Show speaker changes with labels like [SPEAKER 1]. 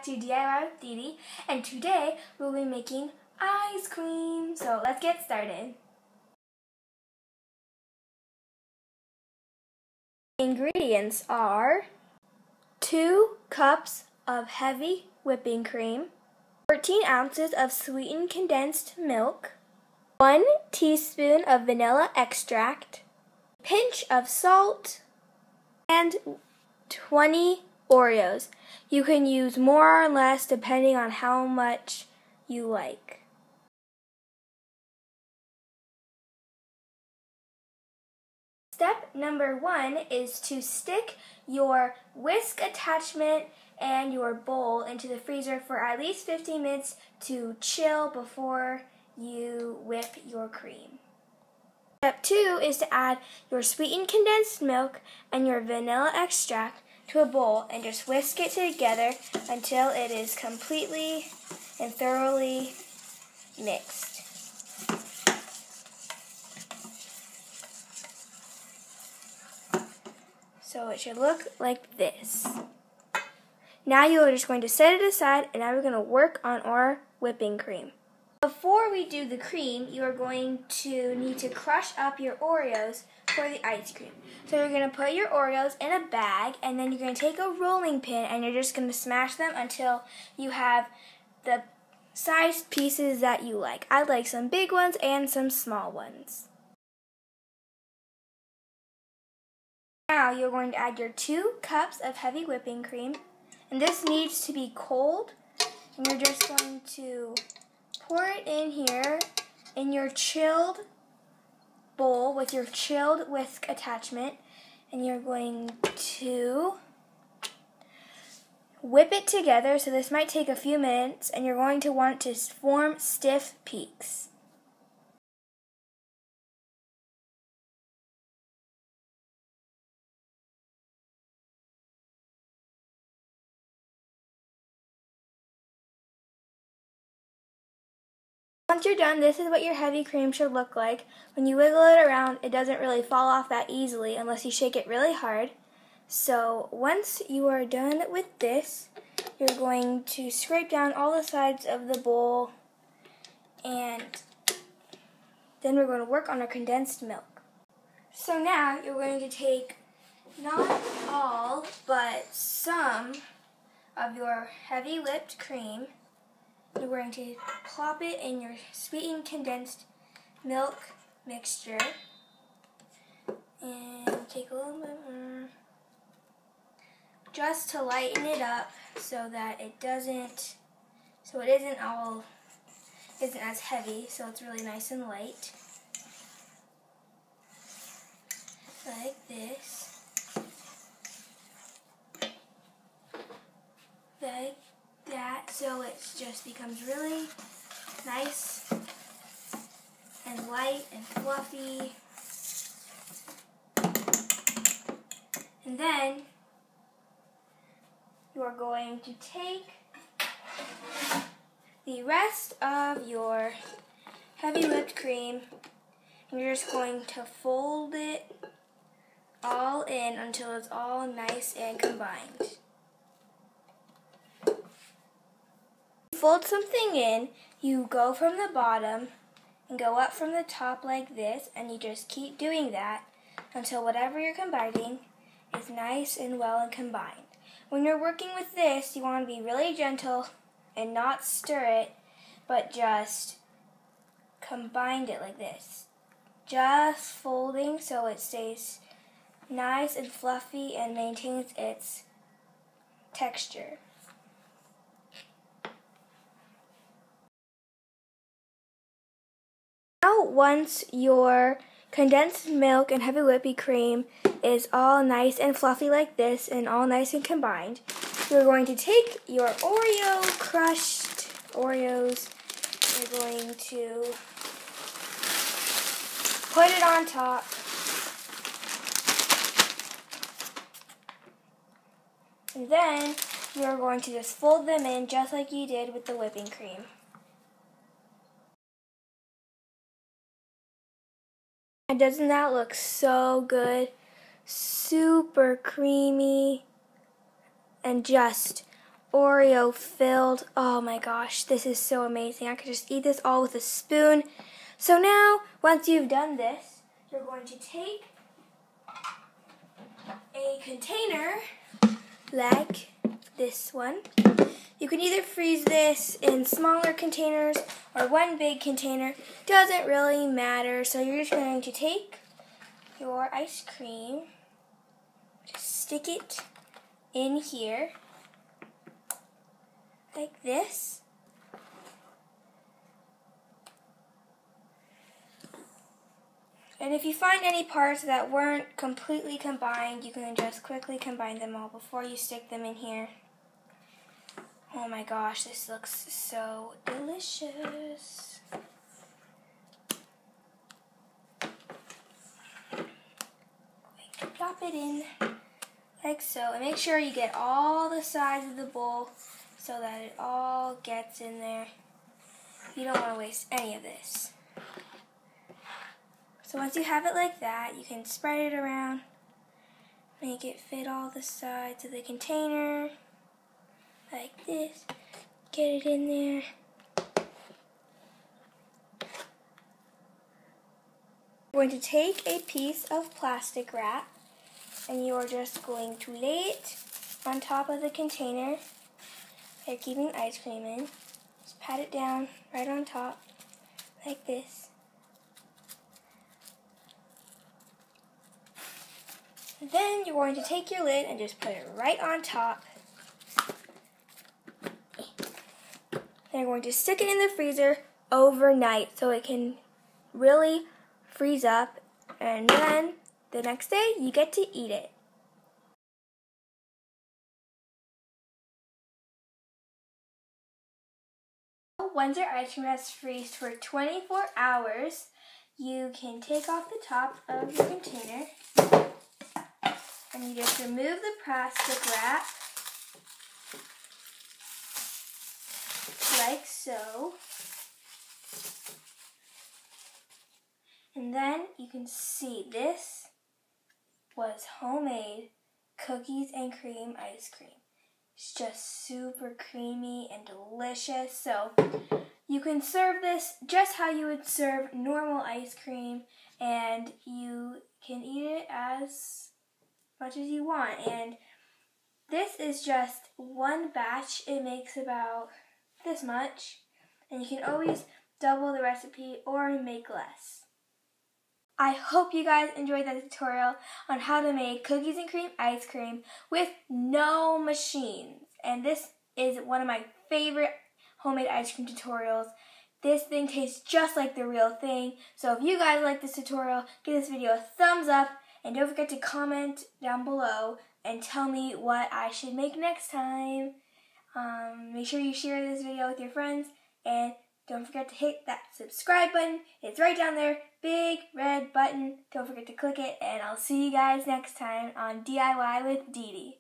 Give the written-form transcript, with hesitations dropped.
[SPEAKER 1] to DIY with Didi, and today we'll be making ice cream. So let's get started. Ingredients are 2 cups of heavy whipping cream, 14 ounces of sweetened condensed milk, 1 teaspoon of vanilla extract, a pinch of salt, and 20 Oreos. You can use more or less depending on how much you like. Step number 1 is to stick your whisk attachment and your bowl into the freezer for at least 15 minutes to chill before you whip your cream. Step 2 is to add your sweetened condensed milk and your vanilla extract to a bowl and just whisk it together until it is completely and thoroughly mixed. So it should look like this. Now you are just going to set it aside, and now we're going to work on our whipping cream. Before we do the cream, you are going to need to crush up your Oreos for the ice cream. So you're going to put your Oreos in a bag, and then you're going to take a rolling pin and you're just going to smash them until you have the size pieces that you like. I like some big ones and some small ones. Now you're going to add your 2 cups of heavy whipping cream, and this needs to be cold, and you're just going to pour it in here in your chilled bowl with your chilled whisk attachment, and you're going to whip it together. So this might take a few minutes, and you're going to want to form stiff peaks. Once you're done, this is what your heavy cream should look like. When you wiggle it around, it doesn't really fall off that easily unless you shake it really hard. So once you are done with this, you're going to scrape down all the sides of the bowl, and then we're going to work on our condensed milk. So now you're going to take not all, but some of your heavy whipped cream. You're going to plop it in your sweetened condensed milk mixture, and take a little bit more, just to lighten it up so that it isn't as heavy, so it's really nice and light, like this, like that, so it just becomes really nice and light and fluffy. And then you are going to take the rest of your heavy whipped cream, and you're just going to fold it all in until it's all nice and combined. Fold something in, you go from the bottom and go up from the top like this, and you just keep doing that until whatever you're combining is nice and well and combined. When you're working with this, you want to be really gentle and not stir it, but just combine it like this. Just folding so it stays nice and fluffy and maintains its texture. Now, once your condensed milk and heavy whipping cream is all nice and fluffy like this and all nice and combined, you're going to take your crushed Oreos, you're going to put it on top, and then you're going to just fold them in just like you did with the whipping cream. And doesn't that look so good? Super creamy and just Oreo filled. Oh my gosh, this is so amazing. I could just eat this all with a spoon. So now, once you've done this, you're going to take a container like this one. You can either freeze this in smaller containers or one big container. Doesn't really matter. So you're just going to take your ice cream, just stick it in here like this. And if you find any parts that weren't completely combined, you can just quickly combine them all before you stick them in here. Oh my gosh, this looks so delicious. Drop it in like so. And make sure you get all the sides of the bowl so that it all gets in there. You don't want to waste any of this. So once you have it like that, you can spread it around, make it fit all the sides of the container, like this. Get it in there. We're going to take a piece of plastic wrap, and you are just going to lay it on top of the container that you're keeping ice cream in. Just pat it down right on top, like this. Then you're going to take your lid and just put it right on top. Then you're going to stick it in the freezer overnight so it can really freeze up, and then the next day you get to eat it. Once your ice cream has freezed for 24 hours, you can take off the top of your container. And you just remove the plastic wrap, like so. And then you can see this was homemade cookies and cream ice cream. It's just super creamy and delicious. So you can serve this just how you would serve normal ice cream, and you can eat it as much as you want. And this is just one batch. It makes about this much, and you can always double the recipe or make less. I hope you guys enjoyed that tutorial on how to make cookies and cream ice cream with no machines. And this is one of my favorite homemade ice cream tutorials. This thing tastes just like the real thing. So if you guys like this tutorial, give this video a thumbs up. And don't forget to comment down below and tell me what I should make next time. Make sure you share this video with your friends, and don't forget to hit that subscribe button. It's right down there, big red button. Don't forget to click it, and I'll see you guys next time on DIY with Dee Dee.